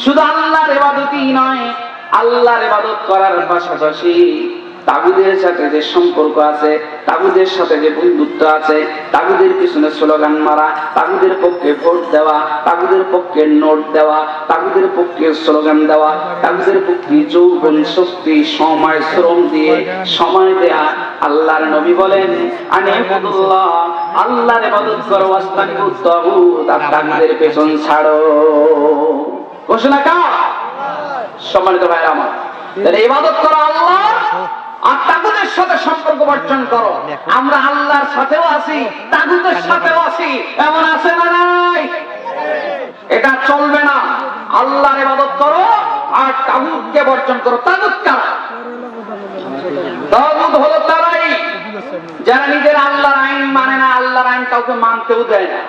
শুধু আল্লাহর ইবাদতই নয়, আল্লাহর ইবাদত করার পাশাপাশি তাগুদের সাথে যে সম্পর্ক আছে, তাগুদের সাথে যে বন্ধুত্ব আছে, তাগুদের পিছনে স্লোগান মারা, তাগুদের পক্ষে ভোট দেওয়া, তাগুদের পক্ষে নোট দেওয়া, তাগুদের পক্ষে স্লোগান দেওয়া, তাগুদের পক্ষে যৌবন শক্তি সময় শ্রম দিয়ে সময় দেয়া। আল্লাহর নবী বলেন আনিবুদুল্লাহ, আল্লাহর ইবাদত করো, ওয়াস্তানিবুত তাগুত, আর তাগুদের পেছন ছাড়ো। ঘোষণা কার? সম্মানিত ভাইরা আমার, তাহলে ইবাদত করো আল্লাহ আর তাগুতের সাথে সম্পর্ক বর্জন করো। আমরা আল্লাহর সাথেও আছি, তাগুতের সাথেও আছি, এমন আছে না নাই? এটা চলবে না। আল্লাহর ইবাদত করো আর তাগুতকে বর্জন করো। তাগুত কারা? তাগুত হলো তারাই যারা নিজের আল্লাহর আইন মানে না, আল্লাহর আইন কাউকে মানতেও দেয় না,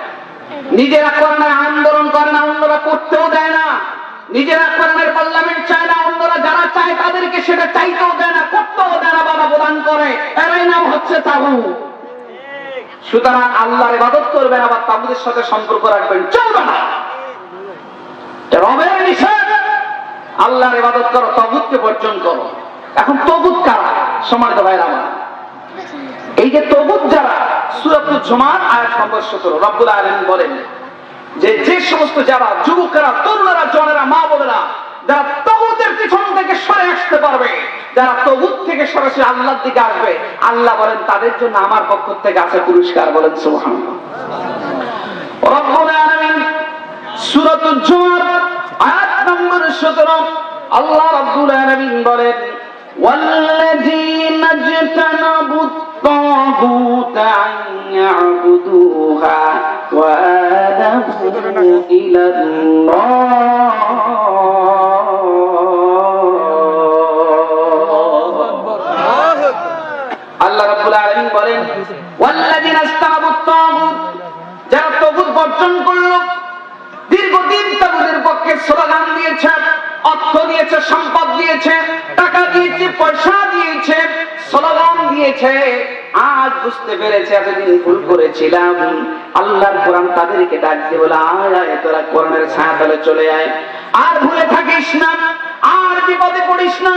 নিজেরা কোরআনের আন্দোলন করে না, অন্যরা করতেও দেয় না, নিজেরা কোরআনের পার্লামেন্ট চায় না, অন্যরা যারা চায় তাদেরকে সেটা চাইতেও দেয় না, করতেও দেয় না, বাধা প্রদান করে। এরাই নাম হচ্ছে তাগুত। সুতরাং আল্লাহর ইবাদত করবেন আবার তাগুতের সাথে সম্পর্ক রাখবেন, চলবে না। রবের নিষেধ, আল্লাহর ইবাদত করো, তাগুতকে বর্জন করো। এখন তাগুত কারা? সম্মানিত ভাইরা আমার, এই যে তাগুত যারা, সূরাতুল জুমার আয়াত নম্বর 17 রব্বুল আলামিন বলেন যে যে সমস্ত যারা যুবকেরা, তরুণেরা, জনেরা, মা বোনেরা যারা তাগুতের পিছন থেকে সরে আসতে পারবে, যারা তাগুত থেকে সরাসরি আল্লাহর দিকে আসবে, আল্লাহ বলেন তাদের জন্য আমার পক্ষ থেকে আছে পুরস্কার। বলেন সুবহানাল্লাহ। রব্বুল আলামিন সূরাতুল জুমার আয়াত নম্বর 17 আল্লাহ রব্বুল আলামিন বলেন ওয়াল্লাযীনা ইজতানাবুত الطاغوت أن يعبدوها وأنابوا إلى الله আল্লাহ রাব্বুল আলামিন বলেন ওয়াল্লাযীনা ইজতানাবুত তাগুত, যারা তাগুত বর্জন করলো, দীর্ঘদিন তাগুতের পক্ষে স্লোগান দিয়েছে, অর্থ দিয়েছে, সম্পদ দিয়েছে, টাকা দিয়েছে, পয়সা দিয়েছে, স্লোগান দিয়েছে, আজ বুঝতে পেরেছে এতদিন ভুল করেছিলাম। আল্লাহর কোরআন তাদেরকে ডাক দিয়ে বলে আয় আয়, তোরা কোরআনের ছায়াতলে চলে আয়, আর ভুলে থাকিস না, আর বিপদে পড়িস না,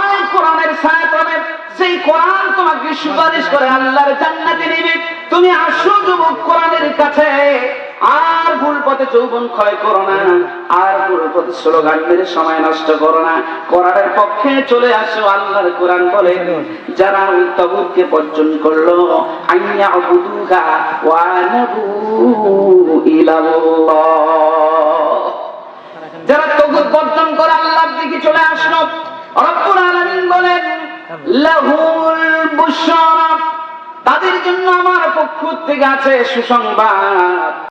আয় কোরআনের ছায়াতলে। সেই কোরআন তোমাকে সুপারিশ করে আল্লাহর জান্নাতে নিবে। তুমি আসো যুবক কোরআনের কাছে, আর ভুল পথে যৌবন ক্ষয় করো না, আর ভুল পথে স্লোগান মেরে সময় নষ্ট করো না, কোরআনের পক্ষে চলে আসো। আল্লাহর কোরআন বলে যারা ওই তাগুতকে বর্জন করলো, আইয়া বুদুহা ওয়া নাবু ইলাল্লাহ, যারা তাগুত বর্জন করে আল্লাহর দিকে চলে আসলো, রব্বুল আলামিন বলেন লাহুল বুশরা, তাদের জন্য আমার পক্ষ থেকে আছে সুসংবাদ।